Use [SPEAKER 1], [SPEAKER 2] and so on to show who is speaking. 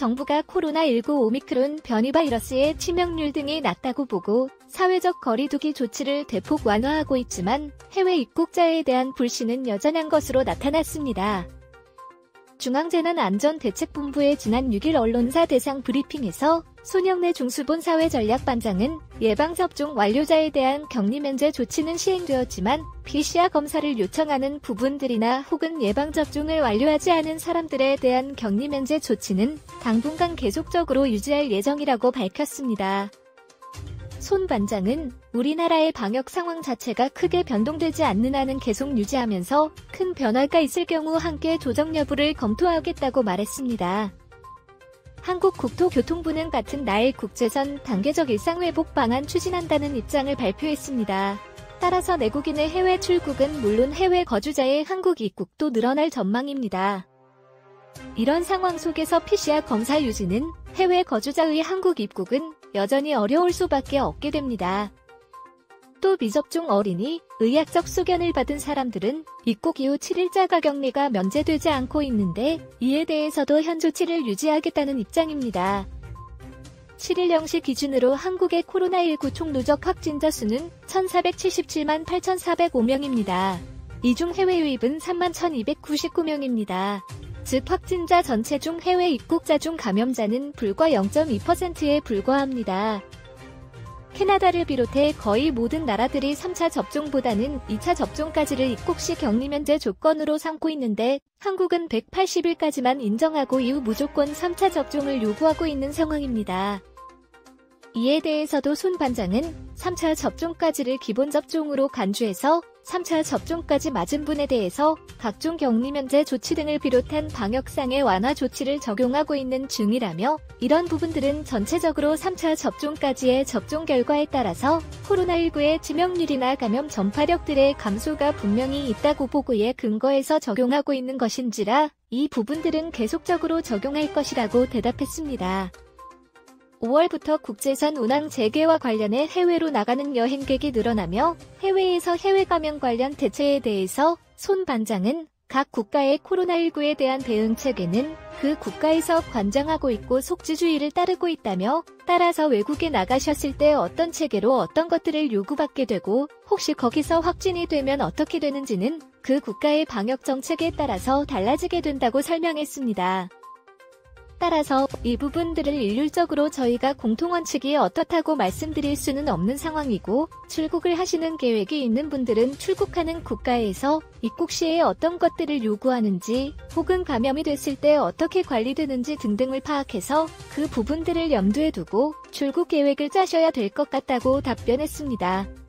[SPEAKER 1] 정부가 코로나19 오미크론 변이 바이러스의 치명률 등이 낮다고 보고 사회적 거리두기 조치를 대폭 완화하고 있지만 해외 입국자에 대한 불신은 여전한 것으로 나타났습니다. 중앙재난안전대책본부의 지난 6일 언론사 대상 브리핑에서 손영래 중수본사회전략반장은 예방접종 완료자에 대한 격리 면제 조치는 시행되었지만 PCR 검사를 요청하는 부분들이나 혹은 예방접종을 완료하지 않은 사람들에 대한 격리 면제 조치는 당분간 계속적으로 유지할 예정이라고 밝혔습니다. 손 반장은 우리나라의 방역 상황 자체가 크게 변동되지 않는 한은 계속 유지하면서 큰 변화가 있을 경우 함께 조정 여부를 검토하겠다고 말했습니다. 한국국토교통부는 같은 날 국제선 단계적 일상회복 방안 추진한다는 입장을 발표했습니다. 따라서 내국인의 해외 출국은 물론 해외 거주자의 한국 입국도 늘어날 전망입니다. 이런 상황 속에서 PCR 검사 유지는 해외 거주자의 한국 입국은 여전히 어려울 수밖에 없게 됩니다. 또 미접종 어린이, 의학적 소견을 받은 사람들은 입국 이후 7일자 가격리가 면제되지 않고 있는데 이에 대해서도 현 조치를 유지하겠다는 입장입니다. 7일 0시 기준으로 한국의 코로나19 총 누적 확진자 수는 1,477만 8,405명입니다. 이 중 해외 유입은 3만 1,299명입니다. 즉 확진자 전체 중 해외 입국자 중 감염자는 불과 0.2%에 불과합니다. 캐나다를 비롯해 거의 모든 나라들이 3차 접종보다는 2차 접종까지를 입국 시 격리 면제 조건으로 삼고 있는데 한국은 180일까지만 인정하고 이후 무조건 3차 접종을 요구하고 있는 상황입니다. 이에 대해서도 손 반장은 3차 접종까지를 기본 접종으로 간주해서 3차 접종까지 맞은 분에 대해서 각종 격리 면제 조치 등을 비롯한 방역상의 완화 조치를 적용하고 있는 중이라며 이런 부분들은 전체적으로 3차 접종까지의 접종 결과에 따라서 코로나19의 치명률이나 감염 전파력들의 감소가 분명히 있다고 보고에 근거해서 적용하고 있는 것인지라 이 부분들은 계속적으로 적용할 것이라고 대답했습니다. 5월부터 국제선 운항 재개와 관련해 해외로 나가는 여행객이 늘어나며 해외에서 해외 감염 관련 대처에 대해서 손 반장은 각 국가의 코로나19에 대한 대응책에는 그 국가에서 관장하고 있고 속지주의를 따르고 있다며 따라서 외국에 나가셨을 때 어떤 체계로 어떤 것들을 요구받게 되고 혹시 거기서 확진이 되면 어떻게 되는지는 그 국가의 방역 정책에 따라서 달라지게 된다고 설명했습니다. 따라서 이 부분들을 일률적으로 저희가 공통원칙이 어떻다고 말씀드릴 수는 없는 상황이고 출국을 하시는 계획이 있는 분들은 출국하는 국가에서 입국 시에 어떤 것들을 요구하는지 혹은 감염이 됐을 때 어떻게 관리되는지 등등을 파악해서 그 부분들을 염두에 두고 출국 계획을 짜셔야 될 것 같다고 답변했습니다.